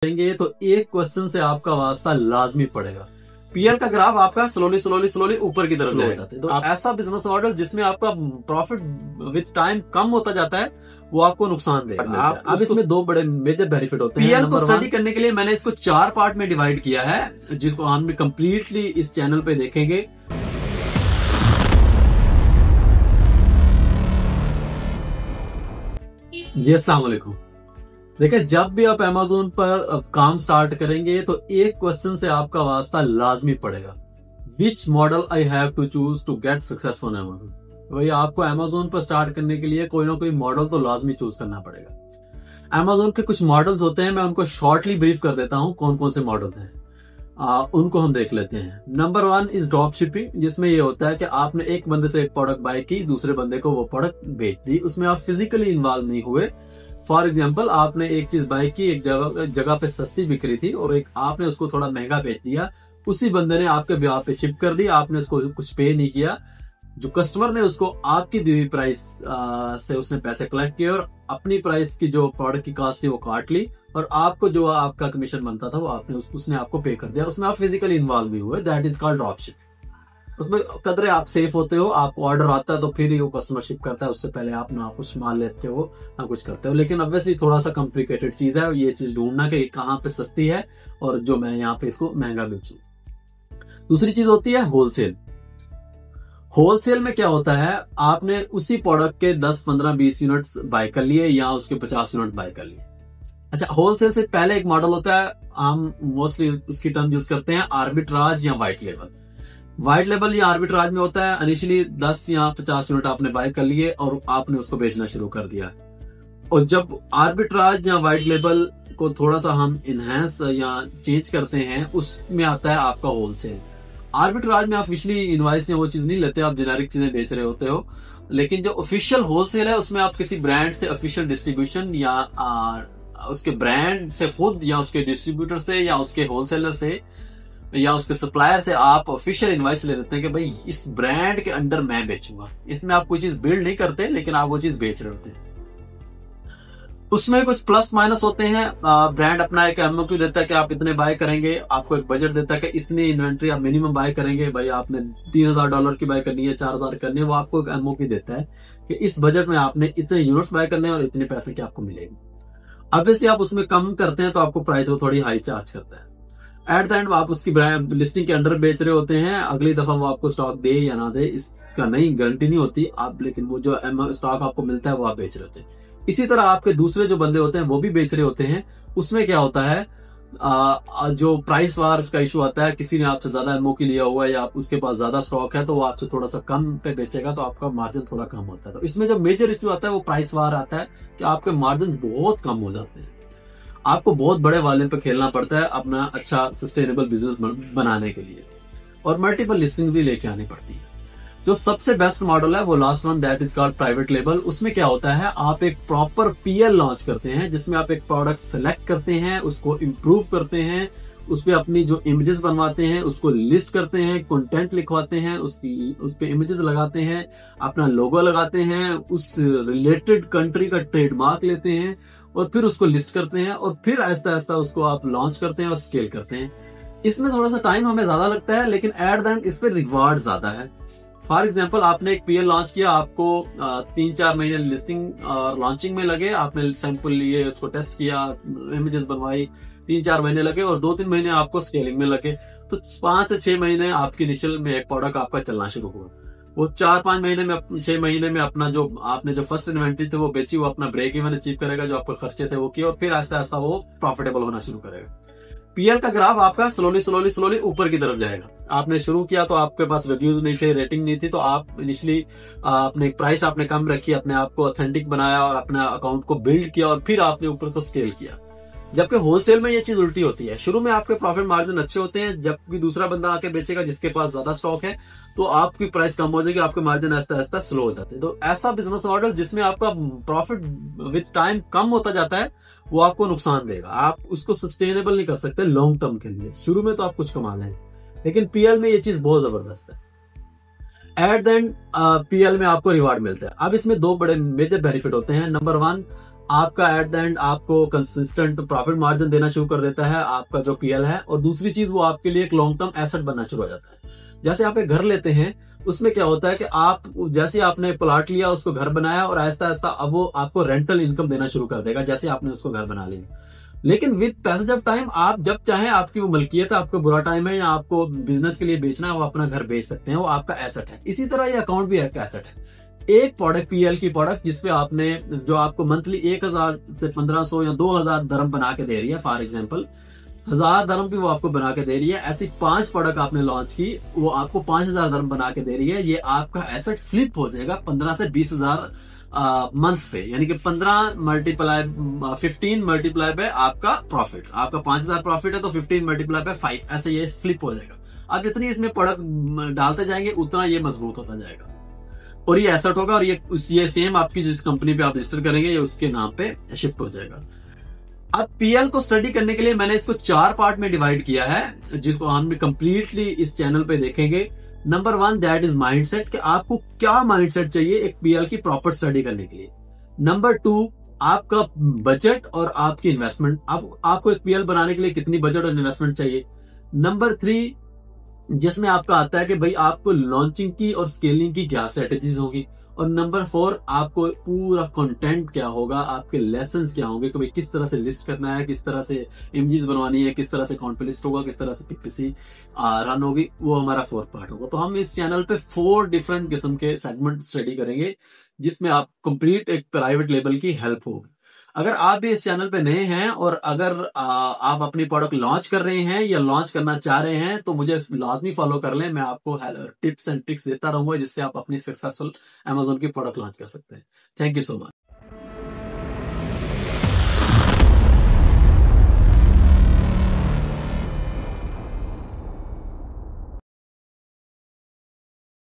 करेंगे तो एक क्वेश्चन से आपका वास्ता लाजमी पड़ेगा। पीएल का ग्राफ आपका स्लोली ऊपर की तरफ जाएगा। तो आप ऐसा बिजनेस मॉडल जिसमें आपका प्रॉफिट विद टाइम कम होता जाता है वो आपको नुकसान देगा। अब इसमें दो बड़े मेजर बेनिफिट होते हैं। पीएल को स्टडी करने के लिए मैंने इसको 4 पार्ट में डिवाइड किया है, जिसको हम कंप्लीटली इस चैनल पे देखेंगे। जी अस्सलाम वालेकुम। देखिए, जब भी आप अमेज़न पर काम स्टार्ट करेंगे तो एक क्वेश्चन से आपका वास्ता लाजमी पड़ेगा, which model I have to choose to get success on Amazon. वही आपको अमेज़न पर स्टार्ट करने के लिए कोई ना कोई मॉडल तो लाजमी चूज करना पड़ेगा। अमेज़न के कुछ मॉडल्स होते हैं, मैं उनको शॉर्टली ब्रीफ कर देता हूं कौन कौन से मॉडल्स हैं। उनको हम देख लेते हैं। नंबर 1 इज ड्रॉप शिपिंग, जिसमें ये होता है कि आपने एक बंदे से एक प्रोडक्ट बाय की, दूसरे बंदे को वो प्रोडक्ट बेच दी, उसमें आप फिजिकली इन्वॉल्व नहीं हुए। फॉर एग्जाम्पल, आपने एक चीज बाय की, एक जगह पे सस्ती बिक रही थी और एक आपने उसको थोड़ा महंगा बेच दिया, उसी बंदे ने आपके ब्याह पे शिप कर दी, आपने उसको कुछ पे नहीं किया। जो कस्टमर ने उसको आपकी दी हुई प्राइस से उसने पैसे कलेक्ट किए और अपनी प्राइस की जो प्रोडक्ट की कॉस्ट थी वो काट ली और आपको जो आपका कमीशन बनता था वो आपने उसने आपको पे कर दिया। उसमें आप फिजिकली इन्वॉल्व भी हुए, that is called drop shipping. उसमें कदरे आप सेफ होते हो, आपको ऑर्डर आता है तो फिर ही वो कस्टमर शिप करता है, उससे पहले आप ना कुछ माल लेते हो ना कुछ करते हो। लेकिन ऑब्वियसली थोड़ा सा कॉम्प्लिकेटेड चीज है ये चीज ढूंढना कि कहाँ पे सस्ती है और जो मैं यहाँ पे इसको महंगा बेचूं। दूसरी चीज होती है होलसेल। होलसेल में क्या होता है, आपने उसी प्रोडक्ट के 10, 15, 20 यूनिट्स बाय कर लिए या उसके 50 यूनिट बाय कर लिए। अच्छा, होलसेल से पहले एक मॉडल होता है, हम मोस्टली उसकी टर्म यूज करते हैं आर्बिट्राज या व्हाइट लेबल। व्हाइट लेबल या आर्बिट्राज में होता है इनिशियली 10 या 50 यूनिट आपने बाय कर लिए और आपने उसको बेचना शुरू कर दिया। और जब आर्बिट्राज या व्हाइट लेबल को थोड़ा सा हम इनहेंस या चेंज करते हैं, उसमें आता है आपका होलसेल। आर्बिट्राज में आप ऑफिशियली इनवॉइस या वो चीज नहीं लेते, आप जेनेरिक चीजें बेच रहे होते हो। लेकिन जो ऑफिशियल होलसेल है उसमें आप किसी ब्रांड से ऑफिशियल डिस्ट्रीब्यूशन या उसके ब्रांड से खुद या उसके डिस्ट्रीब्यूटर से या उसके होलसेलर से या उसके सप्लायर से आप ऑफिशियल इनवॉइस ले लेते हैं कि भाई इस ब्रांड के अंडर मैं बेचूंगा। इसमें आप कोई चीज बिल्ड नहीं करते, लेकिन आप वो चीज बेच रहे होते हैं। उसमें कुछ प्लस माइनस होते हैं। ब्रांड अपना एक एमओक्यू देता है कि आप इतने बाय करेंगे, आपको एक बजट देता है कि इतनी इन्वेंट्री आप मिनिमम बाय करेंगे। भाई आपने $3000 की बाय करनी है, 4000 करनी है, वो आपको एक एमओक्यू देता है कि इस बजट में आपने इतने यूनिट्स बाय करने हैं और इतने पैसे की आपको मिलेंगे। ऑब्वियसली आप उसमें कम करते हैं तो आपको प्राइस वो थोड़ी हाई चार्ज करता है। एट द एंड आप उसकी ब्रांड लिस्टिंग के अंडर बेच रहे होते हैं। अगली दफा वो आपको स्टॉक दे या ना दे इसका नहीं गारंटी नहीं होती आप, लेकिन वो जो स्टॉक आपको मिलता है वो आप बेच रहे होते हैं। इसी तरह आपके दूसरे जो बंदे होते हैं वो भी बेच रहे होते हैं। उसमें क्या होता है, जो प्राइस वार का इशू आता है, किसी ने आपसे ज्यादा एमओक्यू लिया हुआ है या उसके पास ज्यादा स्टॉक है तो वो आपसे थोड़ा सा कम पे बेचेगा, तो आपका मार्जिन थोड़ा कम होता है। तो इसमें जो मेजर इशू आता है वो प्राइस वार आता है कि आपके मार्जिन बहुत कम हो जाते हैं। आपको बहुत बड़े वाले पे खेलना पड़ता है अपना अच्छा सस्टेनेबल बिजनेस बनाने के लिए, और मल्टीपल लिस्टिंग भी लेके आनी पड़ती है। जो सबसे बेस्ट मॉडल है वो last one, that is called private label. उसमें क्या होता है, आप एक प्रॉपर पीएल लॉन्च करते हैं जिसमें आप एक प्रोडक्ट सेलेक्ट करते हैं, उसको इम्प्रूव करते हैं, उस पर अपनी जो इमेजेस बनवाते हैं उसको लिस्ट करते हैं, कंटेंट लिखवाते हैं, उस पे इमेजेस लगाते हैं, अपना लोगो लगाते हैं, उस रिलेटेड कंट्री का ट्रेडमार्क लेते हैं और फिर उसको लिस्ट करते हैं और फिर आहिस्ता आहिस्ता उसको आप लॉन्च करते हैं और स्केल करते हैं। इसमें थोड़ा सा टाइम हमें ज्यादा लगता है, लेकिन एट द एंड इस पे रिवार्ड ज्यादा है। फॉर एग्जाम्पल, आपने एक पीएल लॉन्च किया, आपको 3-4 महीने लिस्टिंग और लॉन्चिंग में लगे, आपने सैंपल लिए, उसको टेस्ट किया, इमेजेस बनवाई, 3-4 महीने लगे और 2-3 महीने आपको स्केलिंग में लगे। तो 5 से 6 महीने आपकी इनिशियल में एक प्रोडक्ट आपका चलना शुरू हुआ। वो 4-5 महीने में 6 महीने में अपना जो आपने जो फर्स्ट इन्वेंट्री थे वो बेची, वो अपना ब्रेक इवन अचीव करेगा, जो आपके खर्चे थे वो किए और फिर आहिस्ता आहिस्ता वो प्रॉफिटेबल होना शुरू करेगा। पीएल का ग्राफ आपका स्लोली ऊपर की तरफ जाएगा। आपने शुरू किया तो आपके पास रिव्यूज नहीं थे, रेटिंग नहीं थी, तो आप इनिशियली अपने प्राइस आपने कम रखी, अपने आप को ऑथेंटिक बनाया और अपने अकाउंट को बिल्ड किया और फिर आपने ऊपर को स्केल किया। जबकि होलसेल में ये चीज उल्टी होती है। शुरू में आपके प्रॉफिट मार्जिन अच्छे होते हैं, जबकि दूसरा बंदा आके बेचेगा जिसके पास ज्यादा स्टॉक है तो आपकी प्राइस कम हो जाएगी, आपके मार्जिन आहिस्ता आहिस्ता स्लो हो जाते हैं। तो ऐसा बिजनेस मॉडल जिसमें आपका प्रॉफिट विद टाइम कम होता जाता है वो आपको नुकसान देगा। आप उसको सस्टेनेबल नहीं कर सकते लॉन्ग टर्म के लिए। शुरू में तो आप कुछ कमा लेंगे, लेकिन पीएल में ये चीज बहुत जबरदस्त है। एट द एंड पीएल में आपको रिवार्ड मिलता है। अब इसमें 2 बड़े मेजर बेनिफिट होते हैं। नंबर 1, आपका एट द एंड आपको कंसिस्टेंट प्रॉफिट मार्जिन देना शुरू कर देता है आपका जो पीएल है। और दूसरी चीज, वो आपके लिए एक लॉन्ग टर्म एसेट बनना शुरू हो जाता है। जैसे आप एक घर लेते हैं, उसमें क्या होता है कि आप जैसे आपने प्लॉट लिया, उसको घर बनाया, और आहिस्ता आहिस्ता अब वो आपको रेंटल इनकम देना शुरू कर देगा जैसे आपने उसको घर बना लिया। लेकिन विद पैसेज ऑफ टाइम आप जब चाहे, आपकी वो मलकियत है, आपको बुरा टाइम है या आपको बिजनेस के लिए बेचना है, वो अपना घर बेच सकते हैं, वो आपका एसेट है। इसी तरह ये अकाउंट भी एक एसेट है। एक प्रोडक्ट, पीएल की प्रोडक्ट, जिसपे आपने, जो आपको मंथली 1000 से 1500 या 2000 दरम बना के दे रही है, फॉर एग्जाम्पल 1000 दरम भी वो आपको बना के दे रही है, ऐसी 5 प्रोडक्ट आपने लॉन्च की, वो आपको 5000 दरम बना के दे रही है। ये आपका एसेट फ्लिप हो जाएगा 15 से 20,000 मंथ पे, यानी कि 15 मल्टीप्लाई 15 मल्टीप्लाई बाय आपका प्रॉफिट। आपका 5000 प्रॉफिट है तो 15 मल्टीप्लाई बाय 5, ऐसे ये फ्लिप हो जाएगा। आप जितनी इसमें प्रोडक्ट डालते जाएंगे उतना ये मजबूत होता जाएगा, और ये एसेट होगा, और ये सेम आपकी जिस कंपनी पे आप रजिस्टर करेंगे, ये उसके नाम पे शिफ्ट हो जाएगा। अब पीएल को स्टडी करने के लिए मैंने इसको 4 पार्ट में डिवाइड किया है, जिसको हम कंप्लीटली इस चैनल पे देखेंगे। नंबर 1, दैट इज माइंडसेट, कि आपको क्या माइंडसेट चाहिए एक पीएल की प्रॉपर स्टडी करने के लिए। नंबर 2, आपका बजट और आपकी इन्वेस्टमेंट, आपको एक पीएल बनाने के लिए कितनी बजट और इन्वेस्टमेंट चाहिए। नंबर 3, जिसमें आपका आता है कि भाई आपको लॉन्चिंग की और स्केलिंग की क्या स्ट्रेटेजीज होगी। और नंबर 4, आपको पूरा कंटेंट क्या होगा, आपके लेसन्स क्या होंगे कि भाई किस तरह से लिस्ट करना है, किस तरह से इमेजेस बनवानी है, किस तरह से अकाउंट पे लिस्ट होगा, किस तरह से पीपीसी रन होगी, वो हमारा 4th पार्ट होगा। तो हम इस चैनल पे 4 डिफरेंट किस्म के सेगमेंट स्टडी करेंगे, जिसमें आप कंप्लीट एक प्राइवेट लेवल की हेल्प होगी। अगर आप भी इस चैनल पे नए हैं, और अगर आप अपनी प्रोडक्ट लॉन्च कर रहे हैं या लॉन्च करना चाह रहे हैं, तो मुझे लाजमी फॉलो कर लें। मैं आपको टिप्स एंड ट्रिक्स देता रहूंगा, जिससे आप अपनी सक्सेसफुल अमेज़न की प्रोडक्ट लॉन्च कर सकते हैं। Thank you so much.